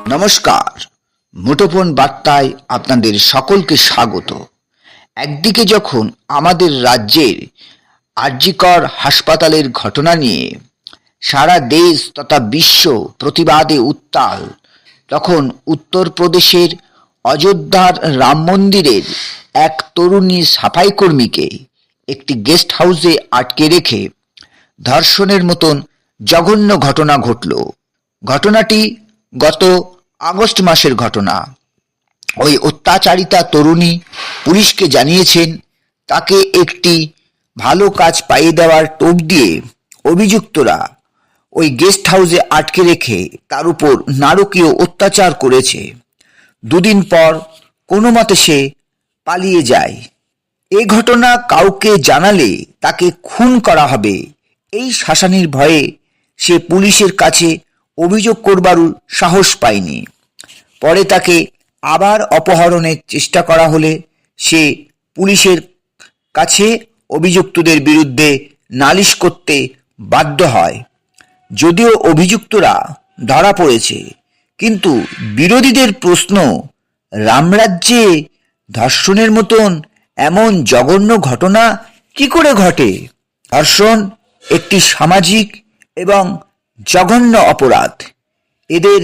নমস্কার, মুঠোফোন বার্তায় আপনাদের সকলকে স্বাগত। একদিকে যখন আমাদের রাজ্যের আরজিকর হাসপাতালের ঘটনা নিয়ে সারা দেশ তথা বিশ্ব প্রতিবাদে উত্তাল, তখন উত্তরপ্রদেশের অযোধ্যার রাম মন্দিরের এক তরুণী সাফাই কর্মীকে একটি গেস্ট হাউসে আটকে রেখে ধর্ষণের মতন জঘন্য ঘটনা ঘটল। ঘটনাটি গত আগস্ট মাসের ঘটনা। ওই অত্যাচারিতা তরুণী পুলিশকে জানিয়েছেন তাকে একটি ভালো কাজ পাইয়ে দেওয়ার টোপ দিয়ে অভিযুক্তরা ওই গেস্ট হাউসে আটকে রেখে তার উপর নারকীয় অত্যাচার করেছে। দুদিন পর কোনো মতে সে পালিয়ে যায়। এ ঘটনা কাউকে জানালে তাকে খুন করা হবে, এই শাসানির ভয়ে সে পুলিশের কাছে অভিযোগ করবার সাহস পায়নি। পরে তাকে আবার অপহরণের চেষ্টা করা হলে সে পুলিশের কাছে অভিযুক্তদের বিরুদ্ধে নালিশ করতে বাধ্য হয়। যদিও অভিযুক্তরা ধরা পড়েছে, কিন্তু বিরোধীদের প্রশ্ন, রামরাজ্যে ধর্ষণের মতন এমন জঘন্য ঘটনা কি করে ঘটে? ধর্ষণ একটি সামাজিক এবং জঘন্য অপরাধ। এদের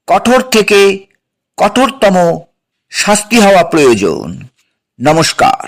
কঠোর থেকে কঠোরতম শাস্তি হওয়া প্রয়োজন। নমস্কার।